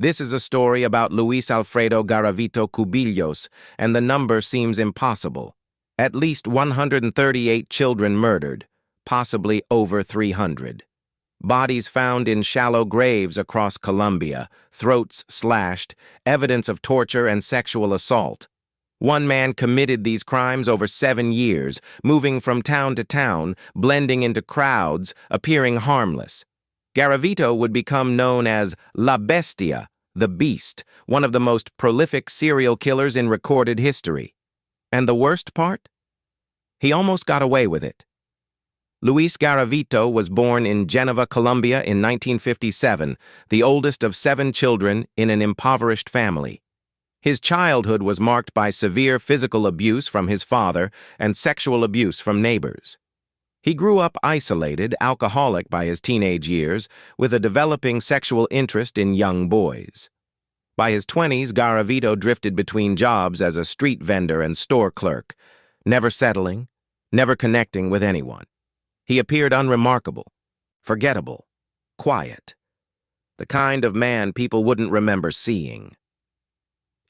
This is a story about Luis Alfredo Garavito Cubillos, and the number seems impossible. At least 138 children murdered, possibly over 300. Bodies found in shallow graves across Colombia, throats slashed, evidence of torture and sexual assault. One man committed these crimes over 7 years, moving from town to town, blending into crowds, appearing harmless. Garavito would become known as La Bestia, the Beast, one of the most prolific serial killers in recorded history. And the worst part? He almost got away with it. Luis Garavito was born in Geneva, Colombia in 1957, the oldest of 7 children in an impoverished family. His childhood was marked by severe physical abuse from his father and sexual abuse from neighbors. He grew up isolated, alcoholic by his teenage years, with a developing sexual interest in young boys. By his 20s, Garavito drifted between jobs as a street vendor and store clerk, never settling, never connecting with anyone. He appeared unremarkable, forgettable, quiet, the kind of man people wouldn't remember seeing.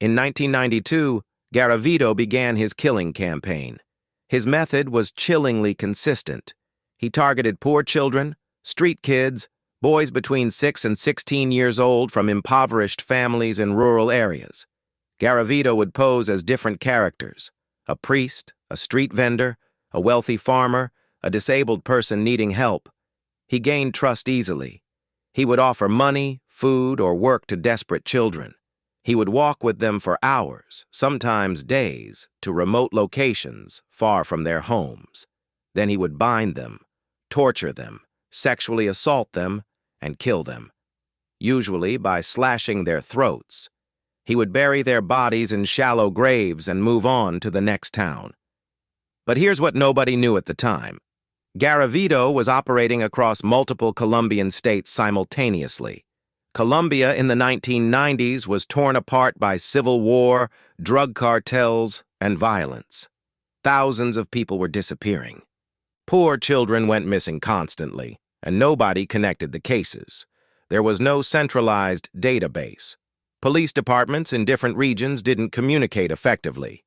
In 1992, Garavito began his killing campaign. His method was chillingly consistent. He targeted poor children, street kids, boys between 6 and 16 years old from impoverished families in rural areas. Garavito would pose as different characters: a priest, a street vendor, a wealthy farmer, a disabled person needing help. He gained trust easily. He would offer money, food, or work to desperate children. He would walk with them for hours, sometimes days, to remote locations far from their homes. Then he would bind them, torture them, sexually assault them, and kill them, usually by slashing their throats. He would bury their bodies in shallow graves and move on to the next town. But here's what nobody knew at the time. Garavito was operating across multiple Colombian states simultaneously. Colombia in the 1990s was torn apart by civil war, drug cartels, and violence. Thousands of people were disappearing. Poor children went missing constantly, and nobody connected the cases. There was no centralized database. Police departments in different regions didn't communicate effectively.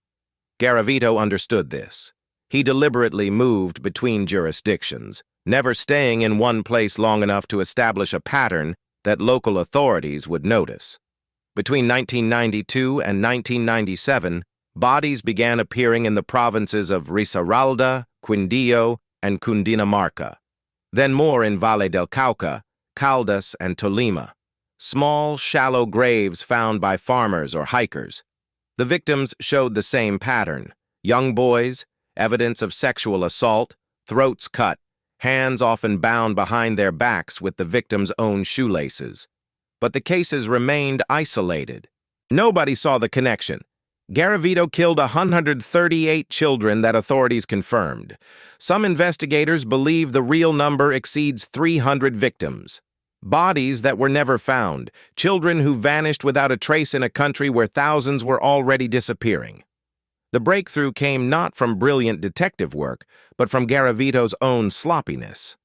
Garavito understood this. He deliberately moved between jurisdictions, never staying in one place long enough to establish a pattern that local authorities would notice. Between 1992 and 1997, bodies began appearing in the provinces of Risaralda, Quindío, and Cundinamarca. Then more in Valle del Cauca, Caldas, and Tolima. Small, shallow graves found by farmers or hikers. The victims showed the same pattern: young boys, evidence of sexual assault, throats cut, hands often bound behind their backs with the victim's own shoelaces. But the cases remained isolated. Nobody saw the connection. Garavito killed 138 children that authorities confirmed. Some investigators believe the real number exceeds 300 victims. Bodies that were never found, children who vanished without a trace in a country where thousands were already disappearing. The breakthrough came not from brilliant detective work, but from Garavito's own sloppiness.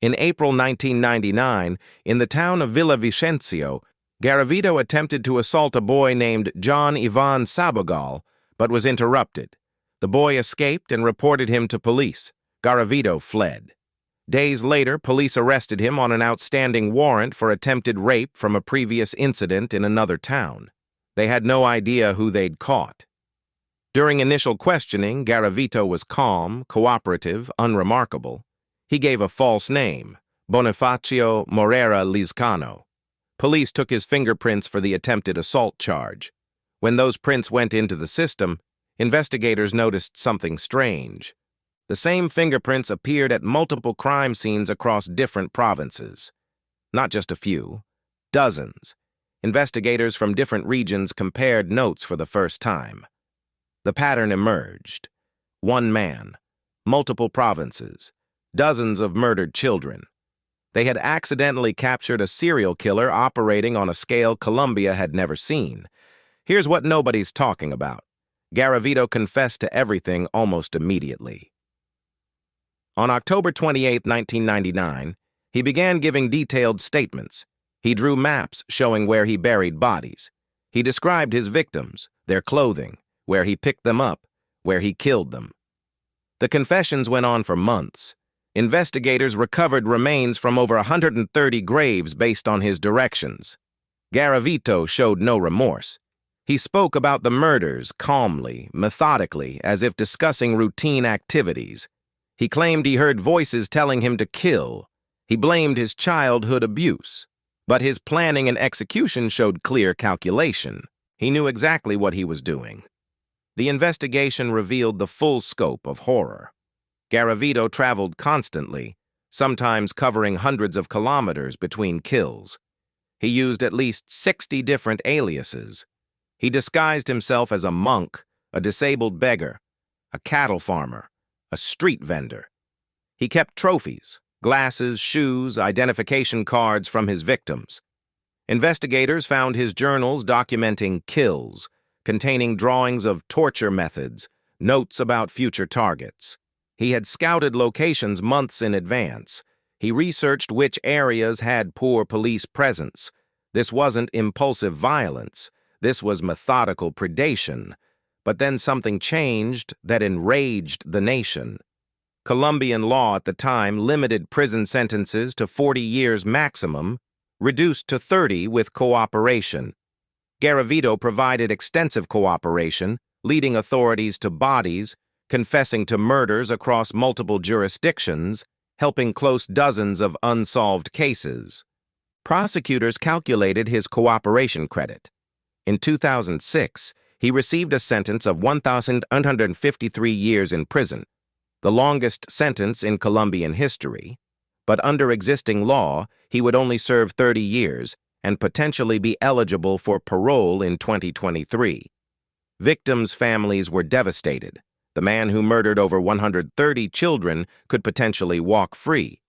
In April 1999, in the town of Villavicencio, Garavito attempted to assault a boy named John Ivan Sabogal, but was interrupted. The boy escaped and reported him to police. Garavito fled. Days later, police arrested him on an outstanding warrant for attempted rape from a previous incident in another town. They had no idea who they'd caught. During initial questioning, Garavito was calm, cooperative, unremarkable. He gave a false name, Bonifacio Morera Lizcano. Police took his fingerprints for the attempted assault charge. When those prints went into the system, investigators noticed something strange. The same fingerprints appeared at multiple crime scenes across different provinces. Not just a few, dozens. Investigators from different regions compared notes for the first time. The pattern emerged. One man, multiple provinces, dozens of murdered children. They had accidentally captured a serial killer operating on a scale Colombia had never seen. Here's what nobody's talking about. Garavito confessed to everything almost immediately. On October 28, 1999, he began giving detailed statements. He drew maps showing where he buried bodies. He described his victims, their clothing, where he picked them up, where he killed them. The confessions went on for months. Investigators recovered remains from over 130 graves based on his directions. Garavito showed no remorse. He spoke about the murders calmly, methodically, as if discussing routine activities. He claimed he heard voices telling him to kill. He blamed his childhood abuse. But his planning and execution showed clear calculation. He knew exactly what he was doing. The investigation revealed the full scope of horror. Garavito traveled constantly, sometimes covering hundreds of kilometers between kills. He used at least 60 different aliases. He disguised himself as a monk, a disabled beggar, a cattle farmer, a street vendor. He kept trophies, glasses, shoes, identification cards from his victims. Investigators found his journals documenting kills, containing drawings of torture methods, notes about future targets. He had scouted locations months in advance. He researched which areas had poor police presence. This wasn't impulsive violence. This was methodical predation. But then something changed that enraged the nation. Colombian law at the time limited prison sentences to 40 years maximum, reduced to 30 with cooperation. Garavito provided extensive cooperation, leading authorities to bodies, confessing to murders across multiple jurisdictions, helping close dozens of unsolved cases. Prosecutors calculated his cooperation credit. In 2006, he received a sentence of 1,153 years in prison, the longest sentence in Colombian history, but under existing law, he would only serve 30 years and potentially be eligible for parole in 2023. Victims' families were devastated. The man who murdered over 130 children could potentially walk free.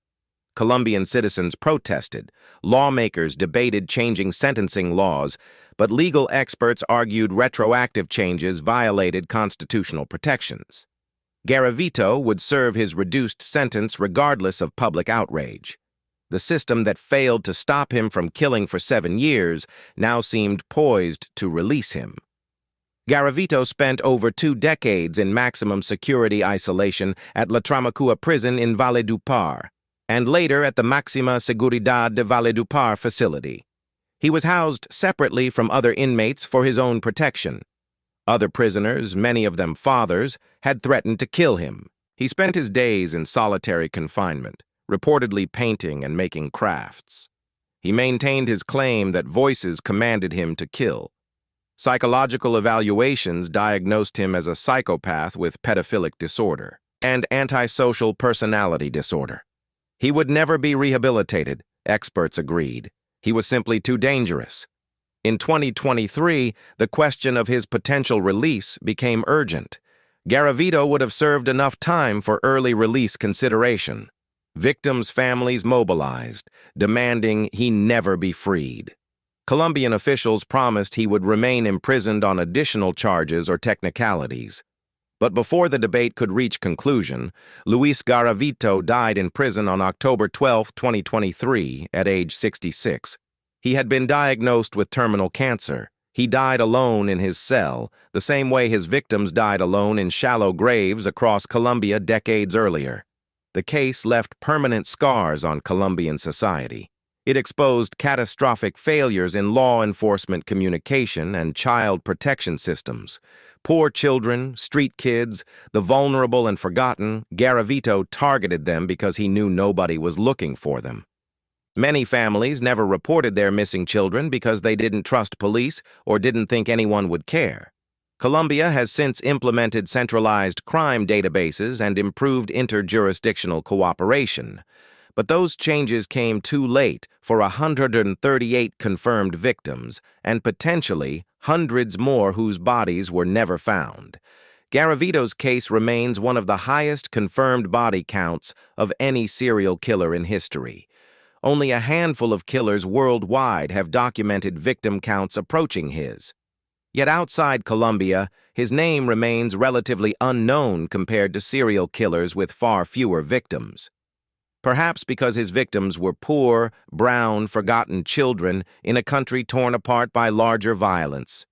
Colombian citizens protested. Lawmakers debated changing sentencing laws, but legal experts argued retroactive changes violated constitutional protections. Garavito would serve his reduced sentence regardless of public outrage. The system that failed to stop him from killing for 7 years now seemed poised to release him. Garavito spent over 2 decades in maximum security isolation at La Tramacua prison in Valledupar, and later at the Máxima Seguridad de Valledupar facility. He was housed separately from other inmates for his own protection. Other prisoners, many of them fathers, had threatened to kill him. He spent his days in solitary confinement, reportedly painting and making crafts. He maintained his claim that voices commanded him to kill. Psychological evaluations diagnosed him as a psychopath with pedophilic disorder and antisocial personality disorder. He would never be rehabilitated, experts agreed. He was simply too dangerous. In 2023, the question of his potential release became urgent. Garavito would have served enough time for early release consideration. Victims' families mobilized, demanding he never be freed. Colombian officials promised he would remain imprisoned on additional charges or technicalities. But before the debate could reach conclusion, Luis Garavito died in prison on October 12, 2023, at age 66. He had been diagnosed with terminal cancer. He died alone in his cell, the same way his victims died alone in shallow graves across Colombia decades earlier. The case left permanent scars on Colombian society. It exposed catastrophic failures in law enforcement communication and child protection systems. Poor children, street kids, the vulnerable and forgotten, Garavito targeted them because he knew nobody was looking for them. Many families never reported their missing children because they didn't trust police or didn't think anyone would care. Colombia has since implemented centralized crime databases and improved interjurisdictional cooperation. But those changes came too late for 138 confirmed victims and potentially hundreds more whose bodies were never found. Garavito's case remains one of the highest confirmed body counts of any serial killer in history. Only a handful of killers worldwide have documented victim counts approaching his. Yet outside Colombia, his name remains relatively unknown compared to serial killers with far fewer victims. Perhaps because his victims were poor, brown, forgotten children in a country torn apart by larger violence.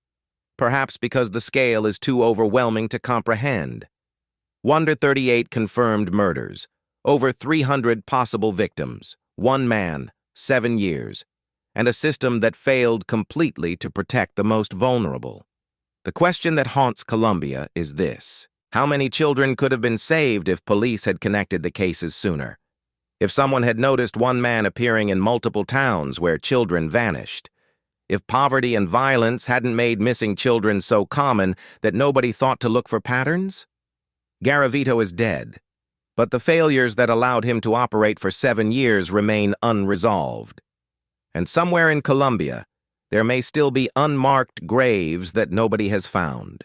Perhaps because the scale is too overwhelming to comprehend. 138 confirmed murders, over 300 possible victims, one man, 7 years, and a system that failed completely to protect the most vulnerable. The question that haunts Colombia is this: how many children could have been saved if police had connected the cases sooner? If someone had noticed one man appearing in multiple towns where children vanished? If poverty and violence hadn't made missing children so common that nobody thought to look for patterns? Garavito is dead, but the failures that allowed him to operate for 7 years remain unresolved. And somewhere in Colombia, there may still be unmarked graves that nobody has found.